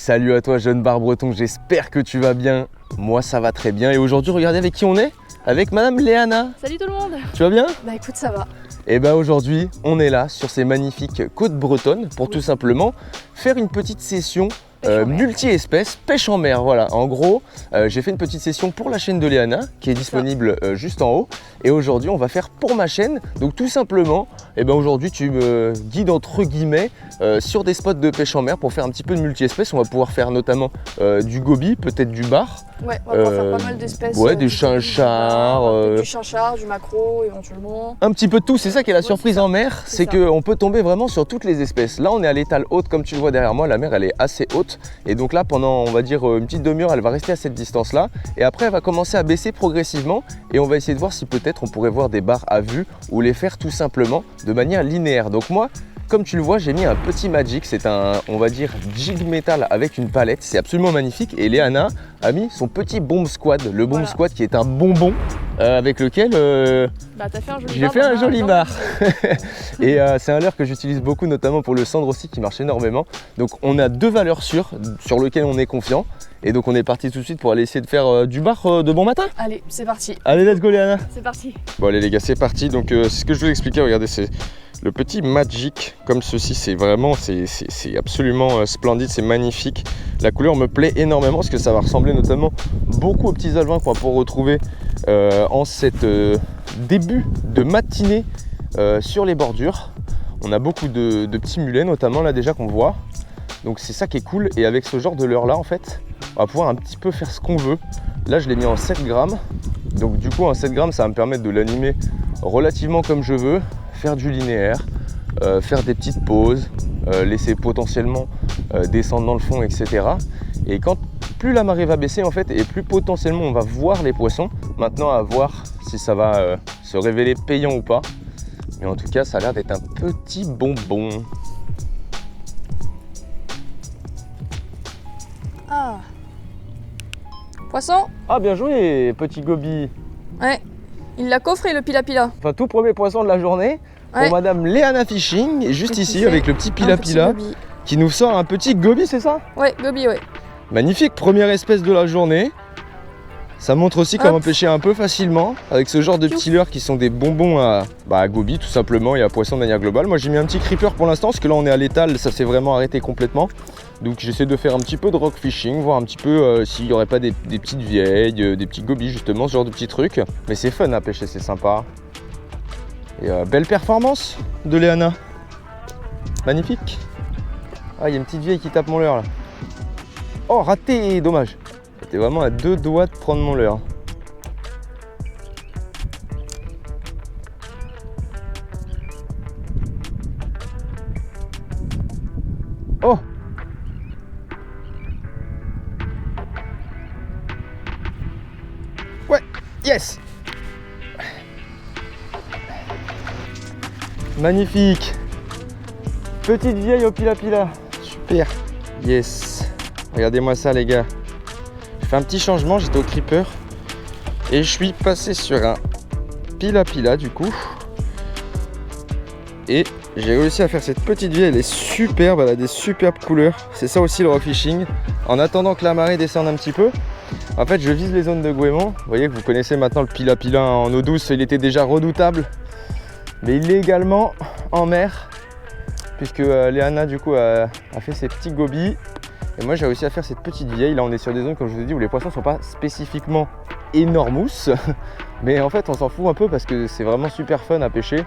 Salut à toi jeune bar breton, j'espère que tu vas bien. Moi ça va très bien et aujourd'hui regardez avec qui on est. Avec Madame Léana. Salut tout le monde. Tu vas bien? Bah écoute, ça va. Et ben aujourd'hui on est là sur ces magnifiques côtes bretonnes pour tout simplement faire une petite session multi-espèces, pêche en mer. Voilà, en gros j'ai fait une petite session pour la chaîne de Léana qui est disponible juste en haut. Et aujourd'hui on va faire pour ma chaîne. Donc tout simplement, et ben aujourd'hui tu me guides entre guillemets sur des spots de pêche en mer pour faire un petit peu de multi-espèces. On va pouvoir faire notamment du goby, peut-être du bar. Ouais, on va pouvoir faire pas mal d'espèces. Ouais, des chinchards. Du chinchard, du maquereau éventuellement. Un petit peu de tout, c'est ça qui est la surprise en mer, c'est qu'on peut tomber vraiment sur toutes les espèces. Là on est à l'étal haute, comme tu le vois derrière moi, la mer elle est assez haute. Et donc là pendant on va dire une petite demi-heure elle va rester à cette distance là. Et après elle va commencer à baisser progressivement. Et on va essayer de voir si peut-être on pourrait voir des bars à vue ou les faire tout simplement de manière linéaire. Donc moi, comme tu le vois, j'ai mis un petit Magic, c'est un, on va dire, jig métal avec une palette, c'est absolument magnifique. Et Léana a mis son petit Bomb Squad, le Bomb Squad qui est un bonbon avec lequel j'ai fait un joli bar. Et c'est un leurre que j'utilise beaucoup, notamment pour le cendre aussi, qui marche énormément. Donc on a deux valeurs sûres sur lesquelles on est confiant. Et donc on est parti tout de suite pour aller essayer de faire du bar de bon matin. Allez, c'est parti. Allez, let's go Léana. C'est parti. Bon allez les gars, c'est parti. Donc c'est ce que je vais expliquer, regardez, c'est le petit Magic comme ceci, c'est vraiment, c'est absolument splendide, c'est magnifique. La couleur me plaît énormément parce que ça va ressembler notamment beaucoup aux petits alevins qu'on va pouvoir retrouver en cette début de matinée sur les bordures. On a beaucoup de petits mulets notamment là déjà qu'on voit. Donc c'est ça qui est cool, et avec ce genre de leurre là en fait, on va pouvoir un petit peu faire ce qu'on veut. Là je l'ai mis en 7 grammes, donc du coup en 7 grammes ça va me permettre de l'animer relativement comme je veux, faire du linéaire, faire des petites pauses, laisser potentiellement descendre dans le fond, etc. Et quand plus la marée va baisser en fait, et plus potentiellement on va voir les poissons. Maintenant à voir si ça va se révéler payant ou pas. Mais en tout cas ça a l'air d'être un petit bonbon. Ah. Poisson. Ah bien joué petit goby. Ouais. Il l'a coffré le pila-pila. Enfin tout premier poisson de la journée pour Madame Léana Fishing, et juste ici avec le petit pila-pila qui nous sort un petit goby, c'est ça? Ouais, goby, ouais. Magnifique, première espèce de la journée. Ça montre aussi comment pêcher un peu facilement avec ce genre de petits leurres qui sont des bonbons à goby tout simplement, et à poisson de manière globale. Moi j'ai mis un petit creeper pour l'instant parce que là on est à l'étal, ça s'est vraiment arrêté complètement. Donc j'essaie de faire un petit peu de rock fishing, voir un petit peu s'il n'y aurait pas des petites vieilles, des petits gobies justement, ce genre de petits trucs. Mais c'est fun à pêcher, c'est sympa. Et belle performance de Léana. Magnifique. Ah, il y a une petite vieille qui tape mon leurre là. Oh, raté, dommage. J'étais vraiment à 2 doigts de prendre mon leurre. Oh! Ouais, yes! Magnifique! Petite vieille au pila-pila. Super! Yes! Regardez-moi ça les gars. J'ai fait un petit changement, j'étais au creeper et je suis passé sur un pila-pila du coup. Et j'ai réussi à faire cette petite vieille, elle est superbe, elle a des superbes couleurs. C'est ça aussi le rock fishing. En attendant que la marée descende un petit peu, en fait je vise les zones de Gouémont. Vous voyez que vous connaissez maintenant le pila-pila en eau douce, il était déjà redoutable. Mais il est également en mer, puisque Léana du coup a fait ses petits gobies. Et moi j'ai réussi à faire cette petite vieille. Là on est sur des zones, comme je vous ai dit, où les poissons ne sont pas spécifiquement énormous. Mais en fait on s'en fout un peu parce que c'est vraiment super fun à pêcher.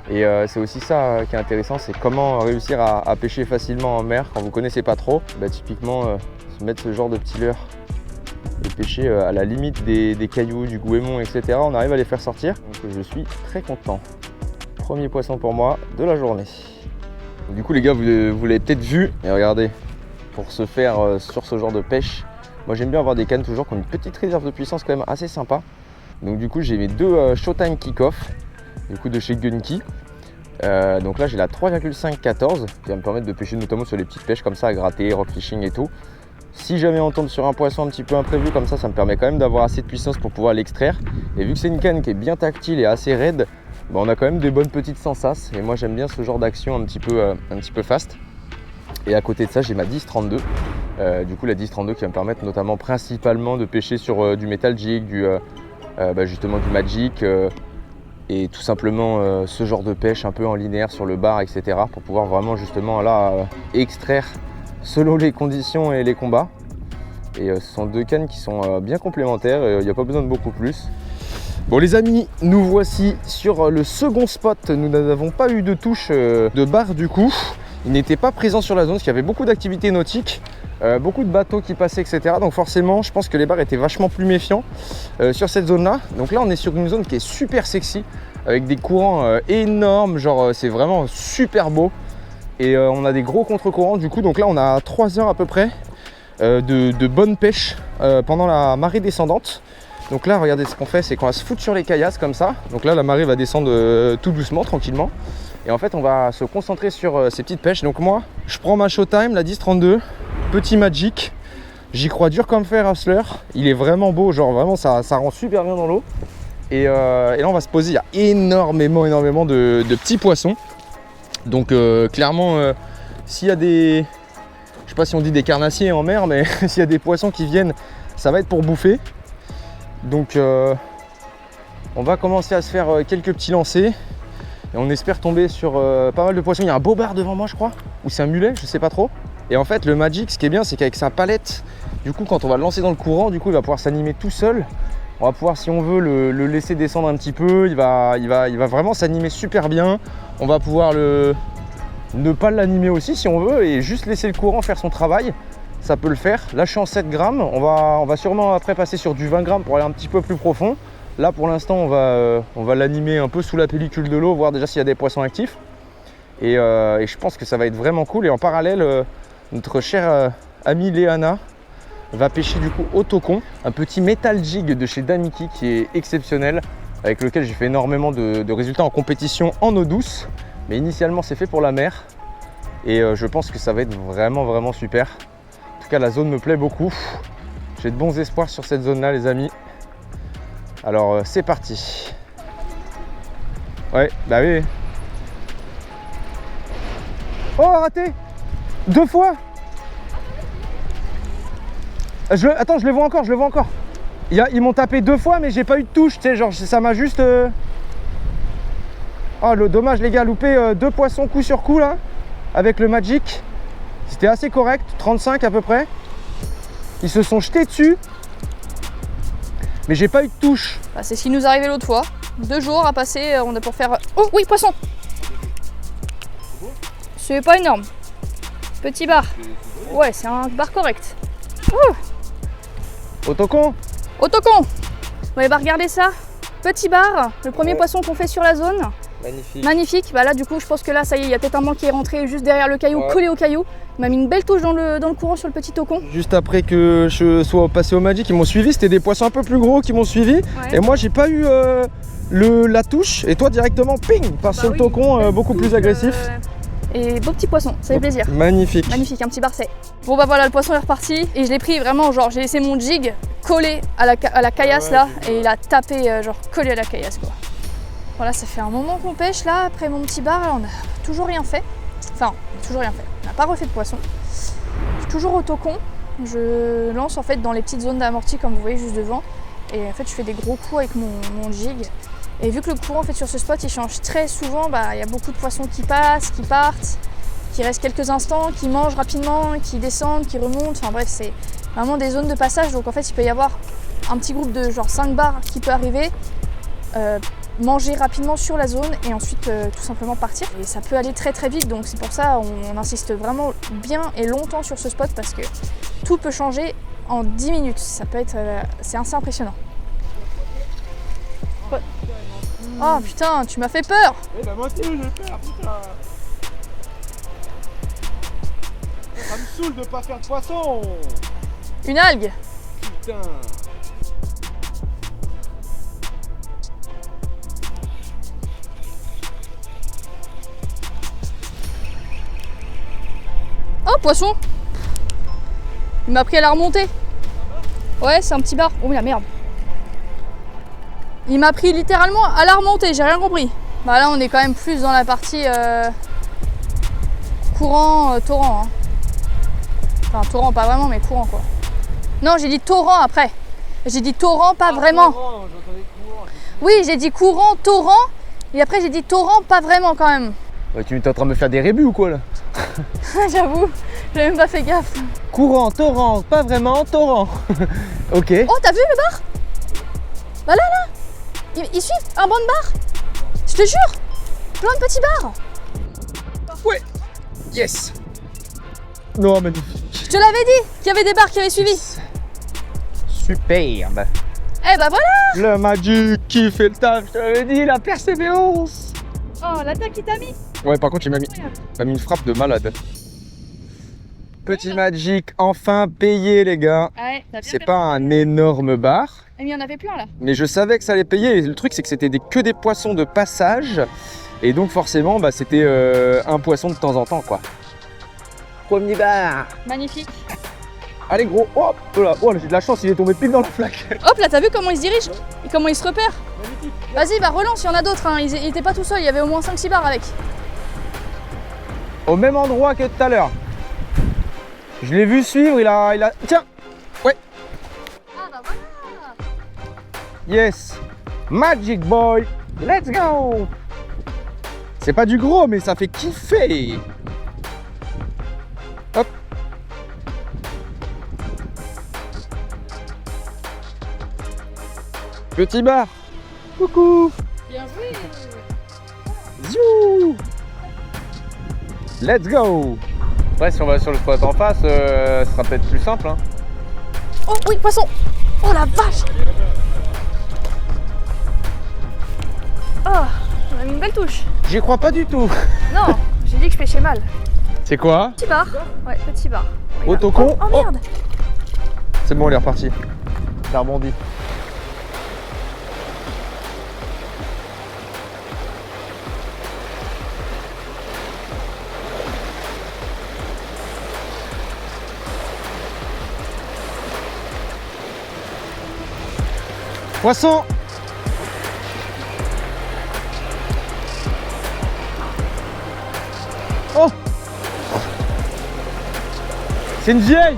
Et c'est aussi ça qui est intéressant, c'est comment réussir à pêcher facilement en mer quand vous ne connaissez pas trop. Bah, typiquement se mettre ce genre de petit leurre et pêcher à la limite des cailloux, du goémon, etc. On arrive à les faire sortir, donc je suis très content. Premier poisson pour moi de la journée. Donc, du coup les gars, vous l'avez peut-être vu, et regardez, pour se faire sur ce genre de pêche, moi j'aime bien avoir des cannes toujours qui ont une petite réserve de puissance quand même assez sympa. Donc du coup j'ai mes deux Showtime Kick-Off, du coup de chez Gunki. Donc là j'ai la 3,5-14 qui va me permettre de pêcher notamment sur les petites pêches comme ça à gratter, rock fishing et tout. Si jamais on tombe sur un poisson un petit peu imprévu comme ça me permet quand même d'avoir assez de puissance pour pouvoir l'extraire. Et vu que c'est une canne qui est bien tactile et assez raide, bah on a quand même des bonnes petites sensas. Et moi j'aime bien ce genre d'action un petit peu fast. Et à côté de ça j'ai ma 10-32 Du coup la 10-32 qui va me permettre notamment principalement de pêcher sur du metal jig, justement du magic et tout simplement ce genre de pêche un peu en linéaire sur le bar, etc. pour pouvoir vraiment justement là extraire selon les conditions et les combats. Et ce sont deux cannes qui sont bien complémentaires, il n'y a pas besoin de beaucoup plus. Bon les amis, nous voici sur le second spot. Nous n'avons pas eu de touche de bar du coup. Il n'était pas présent sur la zone parce qu'il y avait beaucoup d'activités nautiques, beaucoup de bateaux qui passaient, etc. Donc forcément, je pense que les bars étaient vachement plus méfiants sur cette zone-là. Donc là, on est sur une zone qui est super sexy, avec des courants énormes, genre c'est vraiment super beau. Et on a des gros contre-courants du coup. Donc là, on a 3 heures à peu près de bonne pêche pendant la marée descendante. Donc là, regardez ce qu'on fait, c'est qu'on va se foutre sur les caillasses comme ça. Donc là, la marée va descendre tout doucement, tranquillement. Et en fait, on va se concentrer sur ces petites pêches. Donc moi, je prends ma Showtime, la 10-32, petit Magic. J'y crois dur comme fer, Hustler. Il est vraiment beau, genre vraiment, ça rend super bien dans l'eau. Et là, on va se poser. Il y a énormément de petits poissons. Donc clairement, s'il y a des... Je sais pas si on dit des carnassiers en mer, mais s'il y a des poissons qui viennent, ça va être pour bouffer. Donc on va commencer à se faire quelques petits lancers. Et on espère tomber sur pas mal de poissons. Il y a un beau bar devant moi, je crois. Ou c'est un mulet, je sais pas trop. Et en fait, le Magic, ce qui est bien, c'est qu'avec sa palette, du coup, quand on va le lancer dans le courant, du coup, il va pouvoir s'animer tout seul. On va pouvoir, si on veut, le laisser descendre un petit peu. Il va vraiment s'animer super bien. On va pouvoir ne pas l'animer aussi, si on veut, et juste laisser le courant faire son travail. Ça peut le faire. Là, je suis en 7 grammes. On va sûrement après passer sur du 20 grammes pour aller un petit peu plus profond. Là pour l'instant on va l'animer un peu sous la pellicule de l'eau, voir déjà s'il y a des poissons actifs. Et je pense que ça va être vraiment cool. Et en parallèle, notre chère amie Léana va pêcher du coup au tocon, un petit metal jig de chez Damiki qui est exceptionnel, avec lequel j'ai fait énormément de résultats en compétition en eau douce. Mais initialement c'est fait pour la mer. Et je pense que ça va être vraiment super. En tout cas la zone me plaît beaucoup. J'ai de bons espoirs sur cette zone là les amis. Alors c'est parti. Ouais, bah oui. Oh, raté 2 fois. Attends, je les vois encore, Ils m'ont tapé 2 fois, mais j'ai pas eu de touche, tu sais, genre ça m'a juste... Oh, le dommage les gars, loupé 2 poissons coup sur coup là, avec le Magic. C'était assez correct, 35 à peu près. Ils se sont jetés dessus. Mais j'ai pas eu de touche. Bah, c'est ce qui nous est arrivé l'autre fois. 2 jours à passer, on a pour faire... Oh oui, poisson. C'est pas énorme. Petit bar. Ouais, c'est un bar correct. Au tocon. Au tocon. Ouais, bah regardez ça. Petit bar, le premier poisson qu'on fait sur la zone. Magnifique. Magnifique. Bah là, du coup, je pense que là, ça y est, il y a peut-être un banc qui est rentré juste derrière le caillou, collé au caillou. Il m'a mis une belle touche dans le courant sur le petit tocon. Juste après que je sois passé au Magic, ils m'ont suivi. C'était des poissons un peu plus gros qui m'ont suivi. Ouais. Et moi, j'ai pas eu la touche. Et toi, directement, ping, parce que le tocon beaucoup plus agressif. Et beau petit poisson, ça fait plaisir. Magnifique. Magnifique, un petit barcet. Bon bah voilà, le poisson est reparti. Et je l'ai pris vraiment, genre, j'ai laissé mon jig collé à la caillasse là. Et il a tapé, genre, collé à la caillasse quoi. Voilà, ça fait un moment qu'on pêche là, après mon petit bar, là, on n'a toujours rien fait. Enfin, toujours rien fait. On n'a pas refait de poisson. Je suis toujours au tocon. Je lance en fait dans les petites zones d'amorti comme vous voyez juste devant. Et en fait, je fais des gros coups avec mon jig. Et vu que le courant en fait, sur ce spot il change très souvent, bah, y a beaucoup de poissons qui passent, qui partent, qui restent quelques instants, qui mangent rapidement, qui descendent, qui remontent. Enfin bref, c'est vraiment des zones de passage. Donc en fait, il peut y avoir un petit groupe de genre 5 bars qui peut arriver. Manger rapidement sur la zone et ensuite tout simplement partir. Et ça peut aller très vite, donc c'est pour ça on insiste vraiment bien et longtemps sur ce spot parce que tout peut changer en 10 minutes. Ça peut être, c'est assez impressionnant. Ouais. Oh putain, tu m'as fait peur. Eh bah moi aussi j'ai peur, putain. Ça me saoule de pas faire de poisson. Une algue. Putain. Oh, poisson! Il m'a pris à la remontée. Ouais, c'est un petit bar. Oh la merde. Il m'a pris littéralement à la remontée, j'ai rien compris. Bah là, on est quand même plus dans la partie courant, torrent. Hein. Enfin, torrent, pas vraiment, mais courant quoi. Non, j'ai dit torrent après. J'ai dit torrent, pas vraiment. Oui, j'ai dit courant, torrent. Et après, j'ai dit torrent, pas vraiment quand même. Ouais, tu es en train de me faire des rébus ou quoi là? J'avoue, j'ai même pas fait gaffe. Courant, torrent, pas vraiment, torrent. Ok. Oh, t'as vu le bar? Bah là, ils suivent un banc de bar. Je te jure, plein de petits bars. Ouais. Yes. Non, magnifique. Je te l'avais dit qu'il y avait des bars qui avaient suivi. Superbe. Eh bah voilà. Le Magic qui fait le taf, je t'avais dit, la persévérance. Oh, l'attaque qui t'a mis. Ouais, par contre, il m'a mis une frappe de malade. Petit Magic, enfin payé, les gars. Ouais, t'as bien C'est pas un énorme bar, Mais il y en avait plein là. mais je savais que ça allait payer. Et le truc, c'est que c'était que des poissons de passage. Et donc, forcément, bah, c'était un poisson de temps en temps, quoi. Premier bar. Magnifique. Allez, gros. Hop là. Oh, j'ai de la chance, il est tombé pile dans la flaque. Hop là, t'as vu comment il se dirige et comment il se repère? Vas-y, bah relance, il y en a d'autres. Hein. Il était pas tout seul, il y avait au moins 5-6 bars avec. Au même endroit que tout à l'heure. Je l'ai vu suivre, il a... Tiens. Ouais. Ah bah voilà. Yes. Magic Boy. Let's go. C'est pas du gros, mais ça fait kiffer. Hop. Petit bar. Coucou. Bien joué. Ziou. Let's go. Après, si on va sur le spot en face, ce sera peut-être plus simple. Hein. Oh oui, poisson. Oh la vache. Oh, on a mis une belle touche. J'y crois pas du tout. Non, j'ai dit que je pêchais mal. C'est quoi? Petit bar. Ouais, petit bar. Autocon. Oh merde. C'est bon, il est reparti. Il a rebondi. Poisson. Oh. C'est une vieille.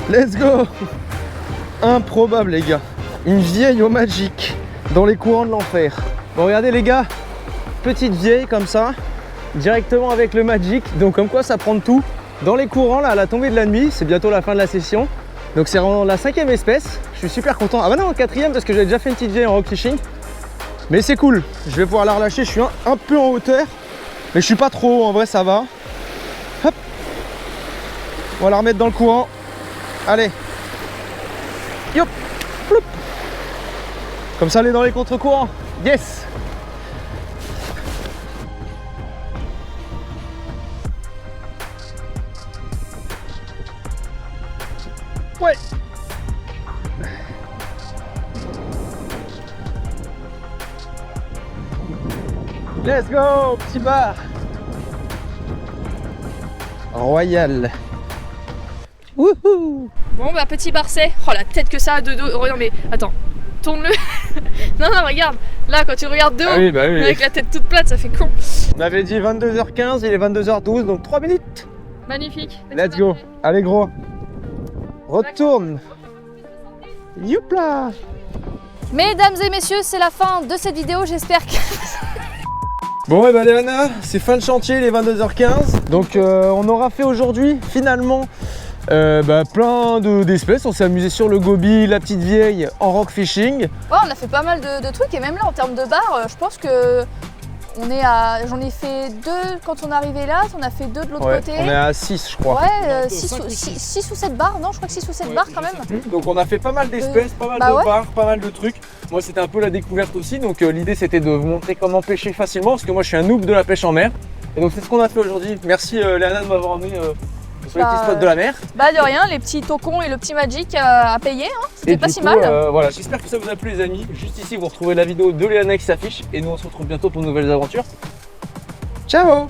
Let's go. Improbable les gars. Une vieille au Magic dans les courants de l'enfer. Bon regardez les gars, petite vieille comme ça, directement avec le Magic. Donc comme quoi ça prend de tout. Dans les courants là à la tombée de la nuit, c'est bientôt la fin de la session. Donc c'est vraiment la 5e espèce. Je suis super content. Ah bah non, 4e parce que j'avais déjà fait une petite vieille en rock fishing. Mais c'est cool. Je vais pouvoir la relâcher. Je suis un peu en hauteur. Mais je suis pas trop haut, en vrai ça va. Hop. On va la remettre dans le courant. Allez. Yop. Ploup. Comme ça elle est dans les contre-courants. Yes. Ouais. Let's go, petit bar. Royal. Wouhou. Bon bah petit bar c'est. Oh la tête que ça a de dos. Oh, non mais attends, tourne-le. non non regarde, là quand tu regardes de haut, oui, bah oui. avec la tête toute plate ça fait con. On avait dit 22h15, il est 22h12, donc 3 minutes. Magnifique. Let's go. Allez gros. Retourne. Youpla. Mesdames et messieurs, c'est la fin de cette vidéo, j'espère que... Bon et bah Léana, c'est fin de chantier, il est 22h15. Donc on aura fait aujourd'hui finalement plein d'espèces. On s'est amusé sur le goby, la petite vieille en rock fishing. Ouais, on a fait pas mal de trucs et même là en termes de bar, je pense que on est à... J'en ai fait 2 quand on est arrivé là, on a fait 2 de l'autre côté. On est à 6 je crois. Ouais, 6 ou 7 bars, non je crois que 6 ou 7 bars quand même. Donc on a fait pas mal d'espèces, pas mal de bars, pas mal de trucs. Moi c'était un peu la découverte aussi, donc l'idée c'était de vous montrer comment pêcher facilement, parce que moi je suis un noob de la pêche en mer. Et donc c'est ce qu'on a fait aujourd'hui. Merci Léana de m'avoir emmené sur les petits spots de la mer. Bah de rien, les petits tocons et le petit Magic à payer, hein. C'était pas si mal. Voilà, j'espère que ça vous a plu les amis. Juste ici vous retrouvez la vidéo de Léana qui s'affiche et nous on se retrouve bientôt pour de nouvelles aventures. Ciao.